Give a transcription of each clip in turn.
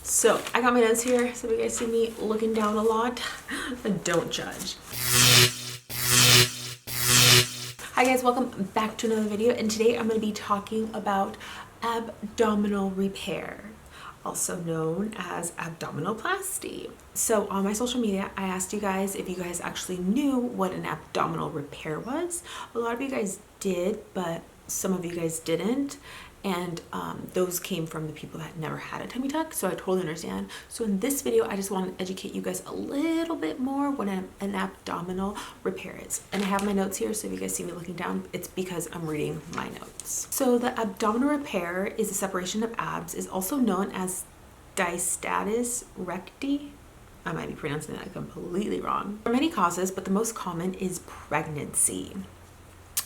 So I got my notes here, so if you guys see me looking down a lot, don't judge. Hi guys, welcome back to another video, and today I'm going to be talking about abdominal repair, also known as abdominoplasty. So on my social media, I asked you guys if you guys actually knew what an abdominal repair was. A lot of you guys did, but some of you guys didn't. And those came from the people that never had a tummy tuck, so I totally understand. So in this video, I just want to educate you guys a little bit more what an abdominal repair is. And I have my notes here, so if you guys see me looking down, it's because I'm reading my notes. So the abdominal repair is a separation of abs, is also known as Diastasis recti. I might be pronouncing that completely wrong. There are many causes, but the most common is pregnancy.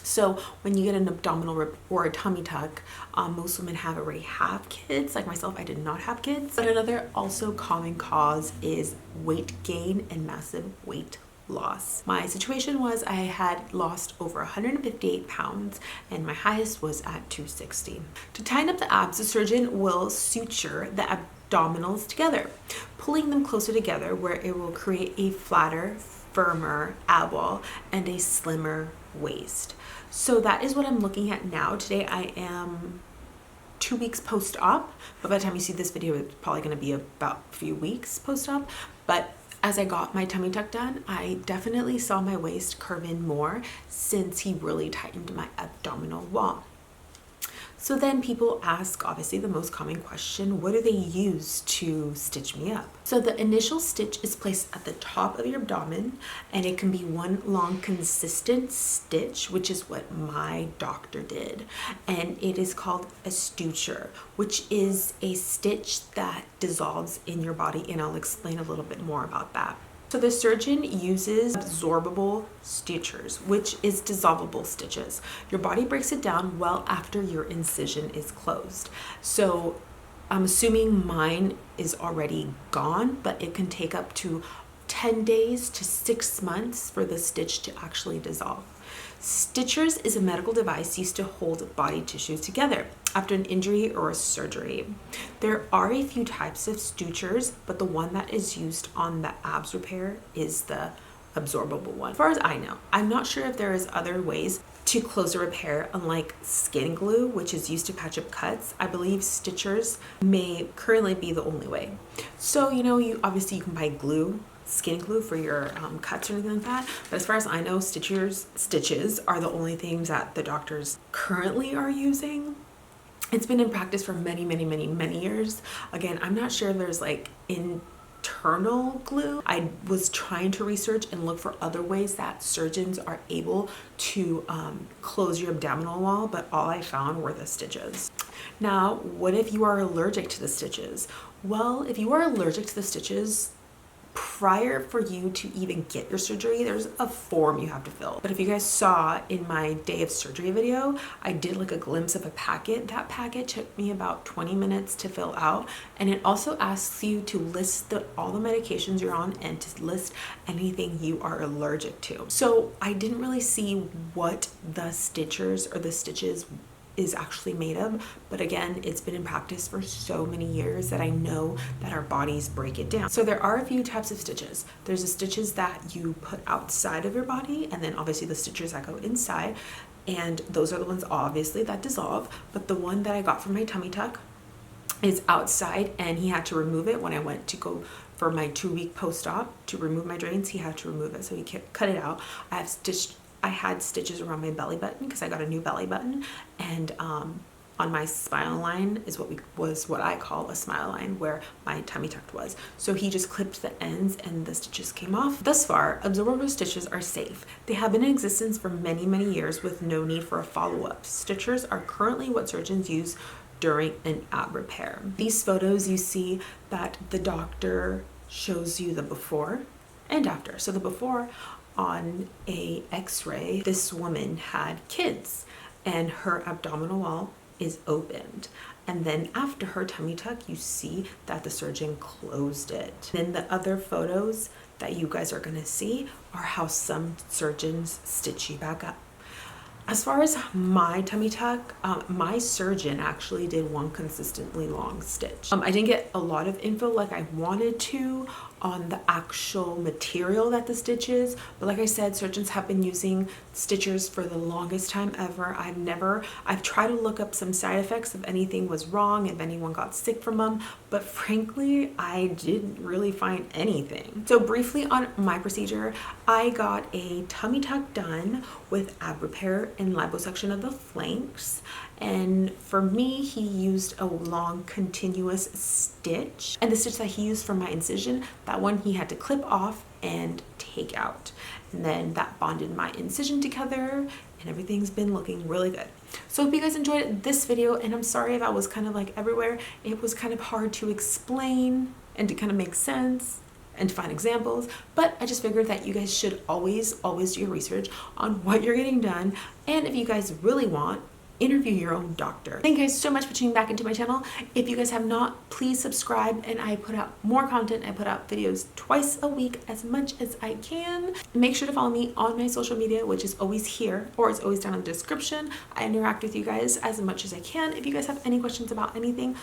So when you get an abdominal or a tummy tuck, most women already have kids. Like myself, I did not have kids. But another also common cause is weight gain and massive weight loss. My situation was I had lost over 158 pounds and my highest was at 260. To tighten up the abs, the surgeon will suture the abdominals together, pulling them closer together where it will create a flatter, firmer ab wall and a slimmer waist. So that is what I'm looking at now. Today I am 2 weeks post-op, but by the time you see this video, it's probably going to be about a few weeks post-op. But as I got my tummy tuck done, I definitely saw my waist curve in more since he really tightened my abdominal wall. So then people ask, obviously the most common question, what do they use to stitch me up? So the initial stitch is placed at the top of your abdomen, and it can be one long consistent stitch, which is what my doctor did. And it is called a suture, which is a stitch that dissolves in your body, and I'll explain a little bit more about that. So the surgeon uses absorbable sutures, which is dissolvable stitches. Your body breaks it down well after your incision is closed. So I'm assuming mine is already gone, but it can take up to 10 days to 6 months for the stitch to actually dissolve. Stitchers is a medical device used to hold body tissue together after an injury or a surgery. There are a few types of sutures, but the one that is used on the abs repair is the absorbable one. As far as I know, I'm not sure if there is other ways to close a repair, unlike skin glue, which is used to patch up cuts. I believe stitchers may currently be the only way. So, you obviously you can buy glue, skin glue for your cuts or anything like that, but as far as I know, stitches are the only things that the doctors currently are using. It's been in practice for many years. Again, I'm not sure if there's like internal glue. I was trying to research and look for other ways that surgeons are able to close your abdominal wall, but all I found were the stitches. Now, what if you are allergic to the stitches? Well, if you are allergic to the stitches, prior for you to even get your surgery, there's a form you have to fill. But if you guys saw in my day of surgery video, I did like a glimpse of a packet. That packet took me about 20 minutes to fill out, and it also asks you to list all the medications you're on and to list anything you are allergic to. So I didn't really see what the stitchers or the stitches is actually made of, but again, it's been in practice for so many years that I know that our bodies break it down. So there are a few types of stitches. There's the stitches that you put outside of your body, and then obviously the stitches that go inside, and those are the ones obviously that dissolve. But the one that I got from my tummy tuck is outside, and he had to remove it when I went to go for my 2-week post-op to remove my drains. He had to remove it, so he cut it out. I had stitches around my belly button because I got a new belly button, and on my spinal line is what I call a smile line, where my tummy tuck was. So he just clipped the ends and the stitches came off. Thus far, absorbable stitches are safe. They have been in existence for many years with no need for a follow-up. Stitchers are currently what surgeons use during an ab repair. These photos, you see that the doctor shows you the before and after. So the before, on a x-ray, this woman had kids and her abdominal wall is opened, and then after her tummy tuck, you see that the surgeon closed it. Then the other photos that you guys are going to see are how some surgeons stitch you back up. As far as my tummy tuck, my surgeon actually did one consistently long stitch. I didn't get a lot of info like I wanted to on the actual material that the stitch is, but like I said, surgeons have been using stitchers for the longest time ever. I've tried to look up some side effects if anything was wrong, if anyone got sick from them, but frankly, I didn't really find anything. So briefly on my procedure, I got a tummy tuck done with ab repair and liposuction of the flanks. And for me, he used a long continuous stitch, and the stitch that he used for my incision, that one he had to clip off and take out, and then that bonded my incision together, and everything's been looking really good. So if you guys enjoyed this video, and I'm sorry if I was kind of like everywhere, it was kind of hard to explain and to kind of make sense and to find examples, but I just figured that you guys should always do your research on what you're getting done, and if you guys really want, interview your own doctor. Thank you guys so much for tuning back into my channel. If you guys have not, please subscribe, and I put out more content. I put out videos twice a week as much as I can. Make sure to follow me on my social media, which is always here or it's always down in the description. I interact with you guys as much as I can. If you guys have any questions about anything,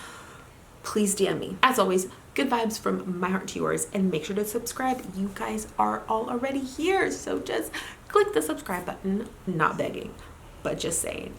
please DM me. As always, good vibes from my heart to yours, and make sure to subscribe. You guys are all already here, so just click the subscribe button. Not begging, but just saying.